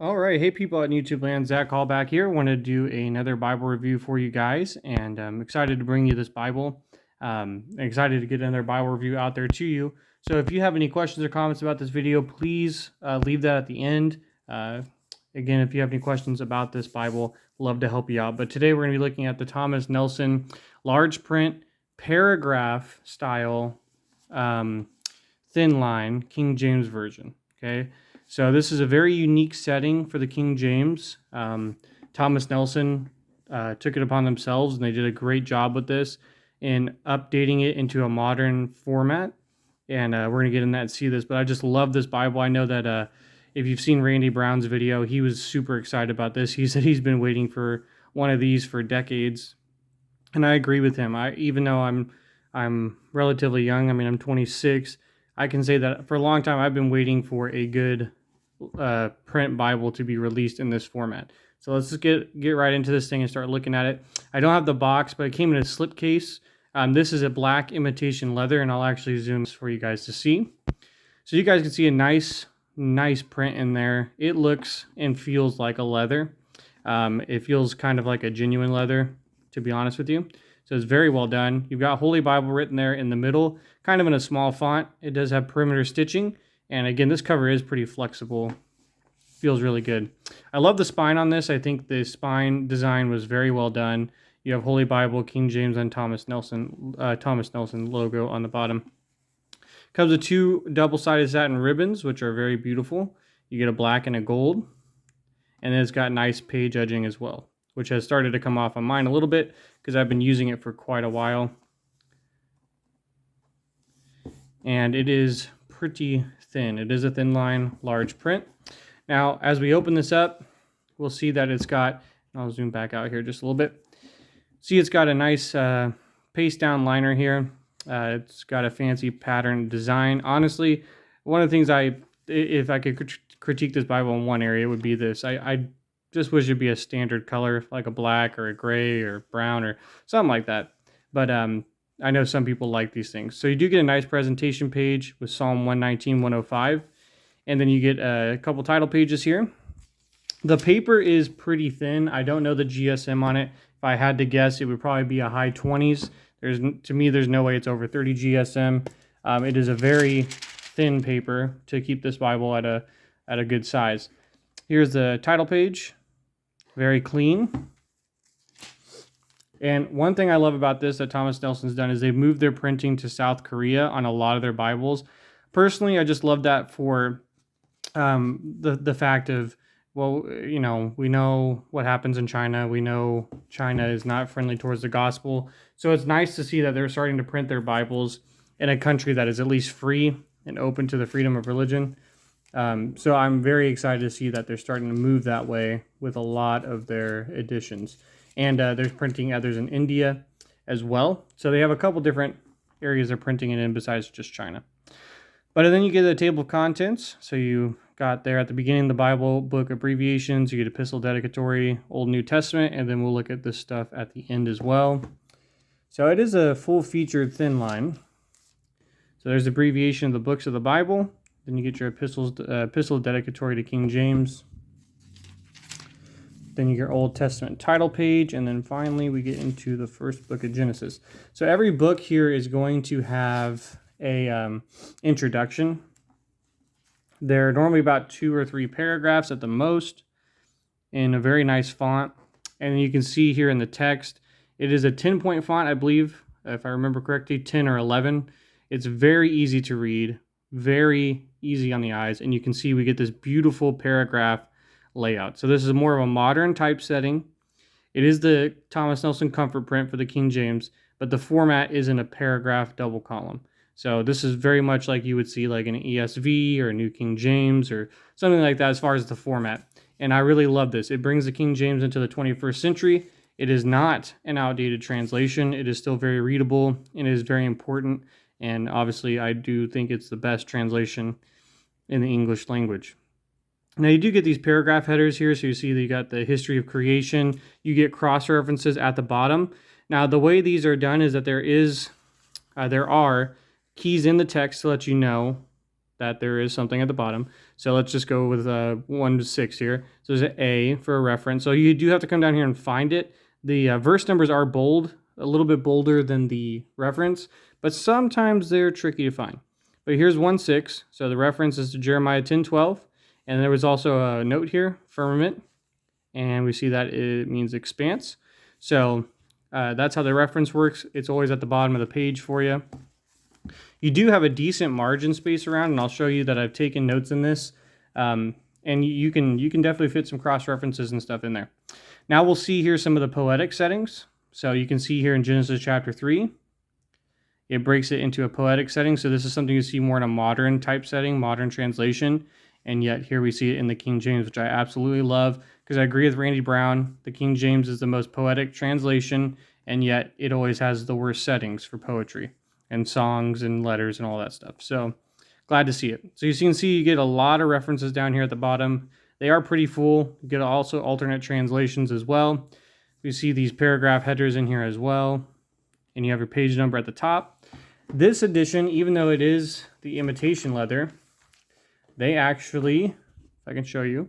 All right, hey people at YouTube land, Zach Hall back here. Want to do another Bible review for you guys, and I'm excited to bring you this Bible. Excited to get another Bible review out there to you. So if you have any questions or comments about this video, please leave that at the end. Again, if you have any questions about this Bible, love to help you out. But today we're going to be looking at the Thomas Nelson large print paragraph style thin line King James Version. Okay. So this is a very unique setting for the King James. Thomas Nelson took it upon themselves, and they did a great job with this in updating it into a modern format. And we're going to get in that and see this. But I just love this Bible. I know that if you've seen Randy Brown's video, he was super excited about this. He said he's been waiting for one of these for decades. And I agree with him. Even though I'm relatively young, I mean, I'm 26, I can say that for a long time I've been waiting for a good print Bible to be released in this format. So let's just get right into this thing and start looking at it. I don't have the box, but it came in a slipcase. This is a black imitation leather, and I'll actually zoom this for you guys to see. So you guys can see a nice print in there. It looks and feels like a leather. It feels kind of like a genuine leather, to be honest with you. So it's very well done. You've got Holy Bible written there in the middle, kind of in a small font. It does have perimeter stitching. And again, this cover is pretty flexible. Feels really good. I love the spine on this. I think the spine design was very well done. You have Holy Bible, King James, and Thomas Nelson logo on the bottom. Comes with two double-sided satin ribbons, which are very beautiful. You get a black and a gold. And then it's got nice page edging as well, which has started to come off on mine a little bit because I've been using it for quite a while. And it is pretty thin. It is a thin line, large print. Now, as we open this up, we'll see that it's got, I'll zoom back out here just a little bit. See, it's got a nice paste down liner here. It's got a fancy pattern design. Honestly, one of the things if I could critique this Bible in one area, it would be this. I just wish it'd be a standard color, like a black or a gray or brown or something like that. But I know some people like these things. So you do get a nice presentation page with Psalm 119, 105. And then you get a couple title pages here. The paper is pretty thin. I don't know the GSM on it. If I had to guess, it would probably be a high 20s. To me, there's no way it's over 30 GSM. It is a very thin paper to keep this Bible at a good size. Here's the title page. Very clean. And one thing I love about this that Thomas Nelson's done is they've moved their printing to South Korea on a lot of their Bibles. Personally, I just love that for the fact of, well, you know, we know what happens in China. We know China is not friendly towards the gospel. So it's nice to see that they're starting to print their Bibles in a country that is at least free and open to the freedom of religion. So I'm very excited to see that they're starting to move that way with a lot of their editions. And there's printing others in India as well. So they have a couple different areas they're printing it in besides just China. But then you get a table of contents. So you got there at the beginning the Bible book abbreviations. You get epistle, dedicatory, Old New Testament. And then we'll look at this stuff at the end as well. So it is a full-featured thin line. So there's abbreviation of the books of the Bible. Then you get your epistle dedicatory to King James. Then you get your Old Testament title page, and then finally we get into the first book of Genesis. So every book here is going to have a introduction. They're normally about 2 or 3 paragraphs at the most in a very nice font. And you can see here in the text, it is a 10-point font, I believe, if I remember correctly, 10 or 11. It's very easy to read, very easy on the eyes, and you can see we get this beautiful paragraph layout. So this is more of a modern typesetting. It is the Thomas Nelson Comfort print for the King James, but the format is in a paragraph double column. So this is very much like you would see like an ESV or a New King James or something like that as far as the format. And I really love this. It brings the King James into the 21st century. It is not an outdated translation. It is still very readable and it is very important. And obviously I do think it's the best translation in the English language. Now you do get these paragraph headers here, so you see that you got the history of creation. You get cross references at the bottom. Now the way these are done is that there are keys in the text to let you know that there is something at the bottom. So let's just go with 1 to 6 here. So there's an A for a reference. So you do have to come down here and find it. The verse numbers are bold, a little bit bolder than the reference, but sometimes they're tricky to find. But here's 1:6. So the reference is to Jeremiah 10:12. And there was also a note here, firmament. And we see that it means expanse. So that's how the reference works. It's always at the bottom of the page for you. You do have a decent margin space around, and I'll show you that I've taken notes in this. And you can definitely fit some cross references and stuff in there. Now we'll see here some of the poetic settings. So you can see here in Genesis chapter 3, it breaks it into a poetic setting. So this is something you see more in a modern type setting, modern translation. And yet here we see it in the King James, which I absolutely love, because I agree with Randy Brown. The King James is the most poetic translation, and yet it always has the worst settings for poetry and songs and letters and all that stuff. So glad to see it. So you can see you get a lot of references down here at the bottom. They are pretty full. You get also alternate translations as well. You see these paragraph headers in here as well. And you have your page number at the top. This edition, even though it is the imitation leather, they actually, if I can show you,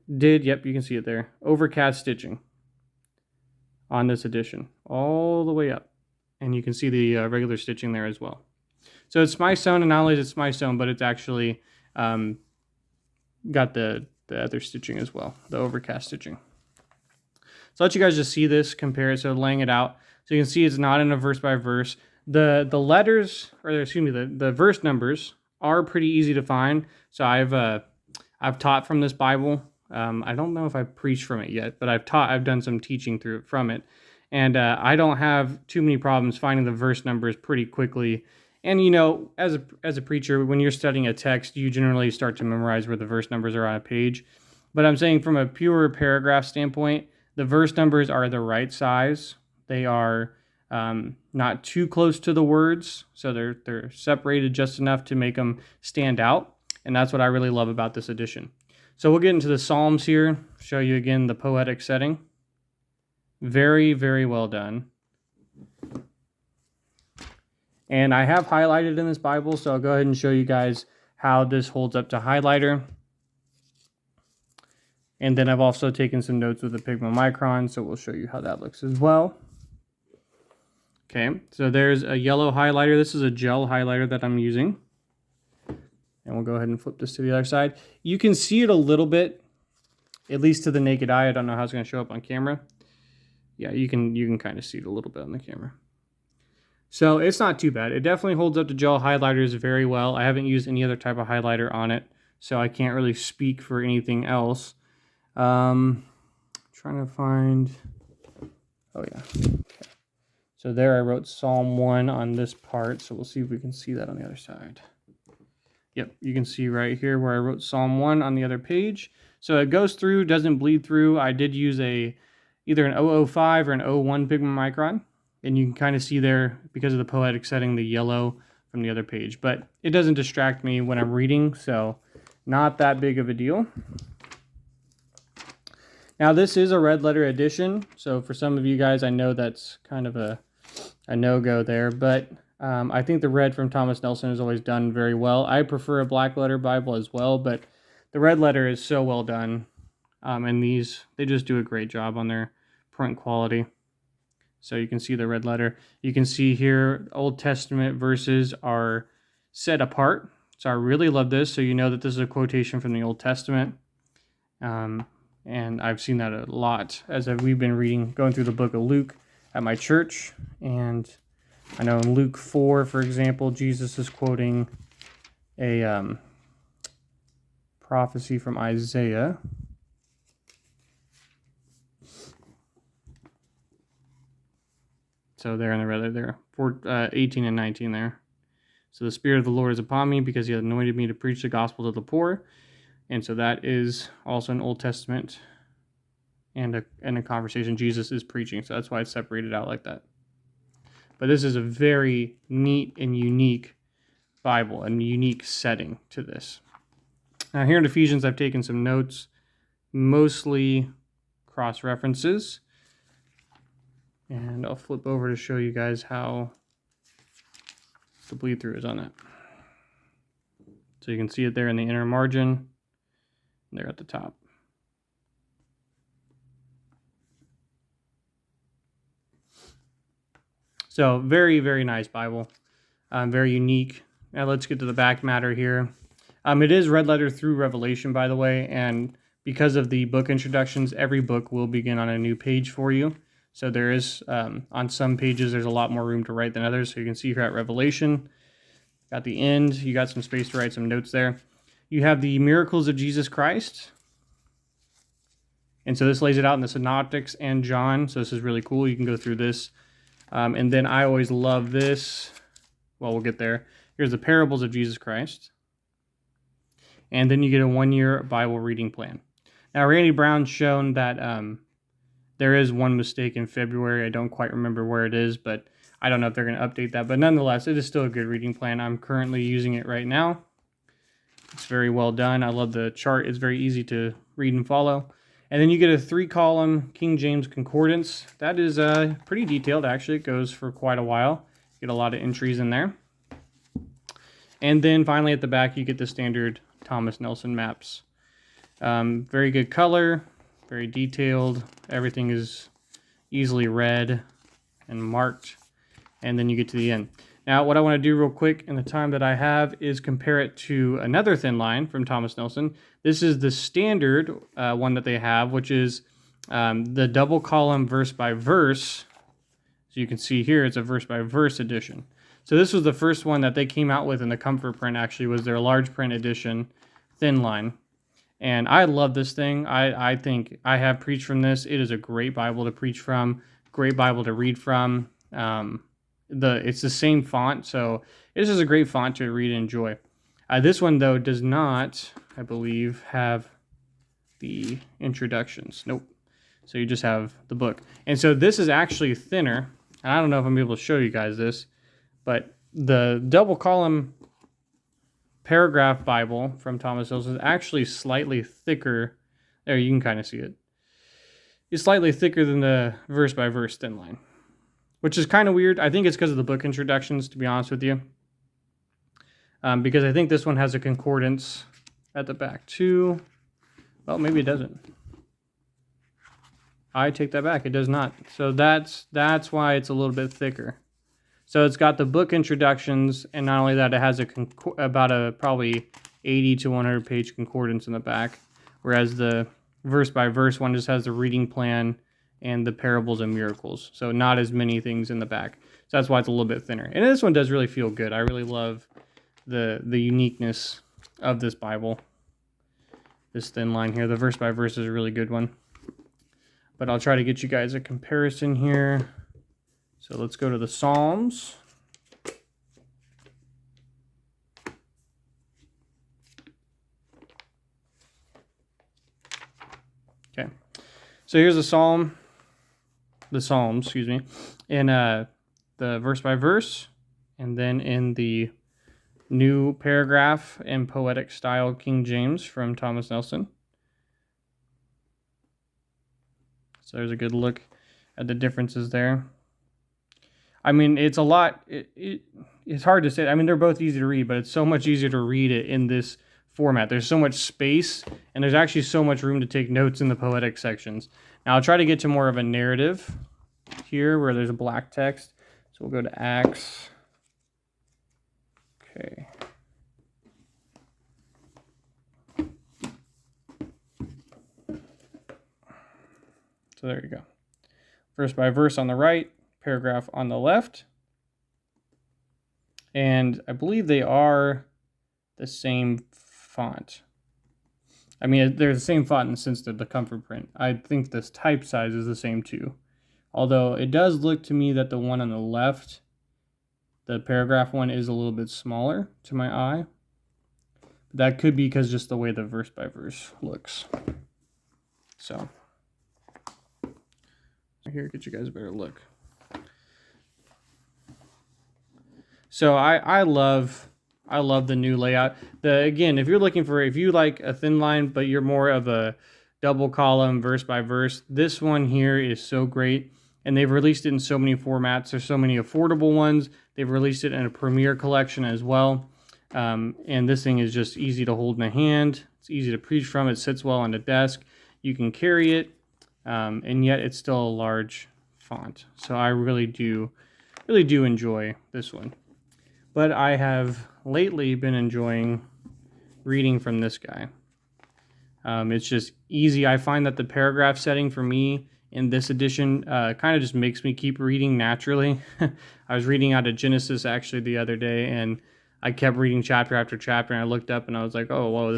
yep, you can see it there, overcast stitching on this edition, all the way up. And you can see the regular stitching there as well. So it's my sewn, and not only is it my sewn, but it's actually got the other stitching as well, the overcast stitching. So I'll let you guys just see this, compare it, so laying it out. So you can see it's not in a verse by verse. The letters, or excuse me, the verse numbers are pretty easy to find. So I've taught from this Bible. I don't know if I've preached from it yet, but I've done some teaching from it. And I don't have too many problems finding the verse numbers pretty quickly. And you know, as a preacher, when you're studying a text, you generally start to memorize where the verse numbers are on a page. But I'm saying from a pure paragraph standpoint, the verse numbers are the right size. They are not too close to the words, so they're separated just enough to make them stand out. And that's what I really love about this edition. So we'll get into the Psalms here, show you again the poetic setting. Very, very well done. And I have highlighted in this Bible, so I'll go ahead and show you guys how this holds up to highlighter. And then I've also taken some notes with the Pigma Micron, so we'll show you how that looks as well. Okay, so there's a yellow highlighter. This is a gel highlighter that I'm using. And we'll go ahead and flip this to the other side. You can see it a little bit, at least to the naked eye. I don't know how it's going to show up on camera. Yeah, you can kind of see it a little bit on the camera. So it's not too bad. It definitely holds up to gel highlighters very well. I haven't used any other type of highlighter on it, so I can't really speak for anything else. Trying to find, oh yeah. Okay. So there I wrote Psalm 1 on this part, so we'll see if we can see that on the other side. Yep, you can see right here where I wrote Psalm 1 on the other page. So it goes through, doesn't bleed through. I did use either an 005 or an 01 Pigma Micron. And you can kind of see there, because of the poetic setting, the yellow from the other page. But it doesn't distract me when I'm reading, so not that big of a deal. Now this is a red letter edition, so for some of you guys, I know that's kind of a no-go there. But I think the red from Thomas Nelson is always done very well. I prefer a black letter Bible as well, but the red letter is so well done. And they just do a great job on their print quality. So you can see the red letter. You can see here Old Testament verses are set apart. So I really love this. So you know that this is a quotation from the Old Testament. And I've seen that a lot as we've been going through the book of Luke at my church. And I know in Luke 4, for example, Jesus is quoting a prophecy from Isaiah. So there in the red there, 18 and 19 there. So the Spirit of the Lord is upon me because he has anointed me to preach the gospel to the poor. And so that is also an Old Testament and a conversation Jesus is preaching. So that's why it's separated out like that. But this is a very neat and unique Bible, a unique setting to this. Now here in Ephesians, I've taken some notes, mostly cross-references. And I'll flip over to show you guys how the bleed through is on that. So you can see it there in the inner margin, there at the top. So very, very nice Bible. Very unique. Now let's get to the back matter here. It is red letter through Revelation, by the way, and because of the book introductions, every book will begin on a new page for you. So there is, on some pages, there's a lot more room to write than others. So you can see here at Revelation, got the end, you got some space to write some notes there. You have the miracles of Jesus Christ. And so this lays it out in the Synoptics and John. So this is really cool. You can go through this. And then I always love this. Well, we'll get there. Here's the parables of Jesus Christ. And then you get a 1-year Bible reading plan. Now, Randy Brown's shown that there is one mistake in February. I don't quite remember where it is, but I don't know if they're going to update that. But nonetheless, it is still a good reading plan. I'm currently using it right now. It's very well done. I love the chart. It's very easy to read and follow. And then you get a 3-column King James Concordance. That is pretty detailed, actually. It goes for quite a while. You get a lot of entries in there. And then finally at the back, you get the standard Thomas Nelson maps. Very good color, very detailed. Everything is easily read and marked. And then you get to the end. Now, what I want to do real quick in the time that I have is compare it to another thin line from Thomas Nelson. This is the standard one that they have, which is the double column verse by verse. So you can see here, it's a verse by verse edition. So this was the first one that they came out with in the comfort print, actually, was their large print edition, thin line. And I love this thing. I think I have preached from this. It is a great Bible to preach from, great Bible to read from. It's the same font, so this is a great font to read and enjoy. This one, though, does not, I believe, have the introductions. Nope. So you just have the book. And so this is actually thinner. And I don't know if I'm able to show you guys this, but the double column paragraph Bible from Thomas Nelson is actually slightly thicker. There, you can kind of see it. It's slightly thicker than the verse by verse thin line, which is kind of weird. I think it's because of the book introductions, to be honest with you. Because I think this one has a concordance at the back too. Well, maybe it doesn't. I take that back. It does not. So that's why it's a little bit thicker. So it's got the book introductions, and not only that, it has about a probably 80 to 100 page concordance in the back, whereas the verse by verse one just has the reading plan and the parables and miracles. So not as many things in the back. So that's why it's a little bit thinner. And this one does really feel good. I really love the uniqueness of this Bible. This thin line here. The verse by verse is a really good one. But I'll try to get you guys a comparison here. So let's go to the Psalms. Okay. So here's the Psalms, excuse me, in the verse by verse, and then in the new paragraph and poetic style King James from Thomas Nelson. So there's a good look at the differences there. I mean, it's a lot. It's hard to say. I mean, they're both easy to read, but it's so much easier to read it in this format. There's so much space, and there's actually so much room to take notes in the poetic sections. Now, I'll try to get to more of a narrative here where there's a black text. So we'll go to Acts. Okay. So there you go. Verse by verse on the right, paragraph on the left. And I believe they are the same font. I mean, they're the same font in the sense that the comfort print. I think this type size is the same too. Although it does look to me that the one on the left, the paragraph one, is a little bit smaller to my eye. But that could be because just the way the verse by verse looks. So here, get you guys a better look. So I love the new layout. Again, if you like a thin line, but you're more of a double column verse by verse, this one here is so great. And they've released it in so many formats. There's so many affordable ones. They've released it in a Premier collection as well. And this thing is just easy to hold in the hand. It's easy to preach from. It sits well on the desk. You can carry it, and yet it's still a large font. So I really do enjoy this one. But I have lately been enjoying reading from this guy. It's just easy. I find that the paragraph setting for me in this edition kind of just makes me keep reading naturally. I was reading out of Genesis actually the other day, and I kept reading chapter after chapter, and I looked up and I was like, oh, whoa,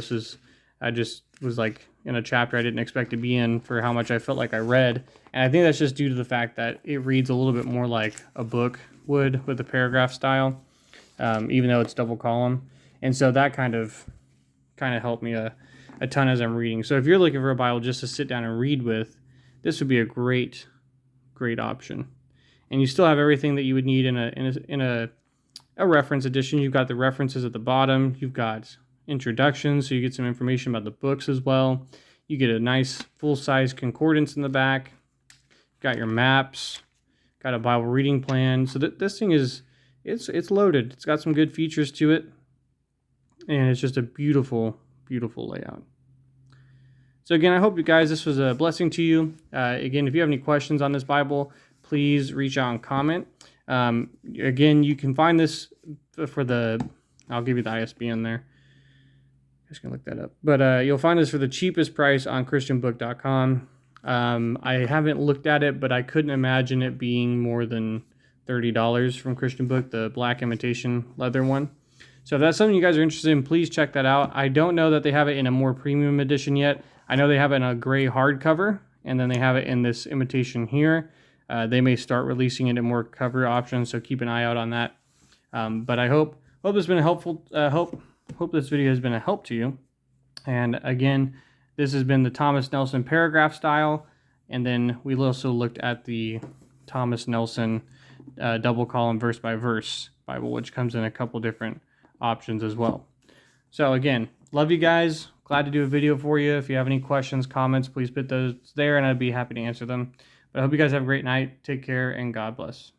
I just was like in a chapter I didn't expect to be in for how much I felt like I read. And I think that's just due to the fact that it reads a little bit more like a book would with the paragraph style, even though it's double column. And so that kind of helped me a ton as I'm reading. So if you're looking for a Bible just to sit down and read with, this would be a great option. And you still have everything that you would need in a reference edition. You've got the references at the bottom. You've got introductions, so you get some information about the books as well. You get a nice full-size concordance in the back. Got your maps. Got a Bible reading plan. So this thing is, it's loaded. It's got some good features to it. And it's just a beautiful layout. So again, I hope you guys, this was a blessing to you. Again, if you have any questions on this Bible, please reach out and comment. Again, you can find this I'll give you the ISBN there. Just gonna look that up. But you'll find this for the cheapest price on christianbook.com. I haven't looked at it, but I couldn't imagine it being more than $30 from Christian Book, the black imitation leather one. So if that's something you guys are interested in, please check that out. I don't know that they have it in a more premium edition yet. I know they have it in a gray hardcover, and then they have it in this imitation here. They may start releasing it in more cover options, so keep an eye out on that. But I hope this has been helpful. Hope this video has been a help to you. And again, this has been the Thomas Nelson paragraph style, and then we also looked at the Thomas Nelson double column verse by verse Bible, which comes in a couple different options as well. So again, love you guys. Glad to do a video for you. If you have any questions, comments, please put those there and I'd be happy to answer them. But I hope you guys have a great night. Take care and God bless.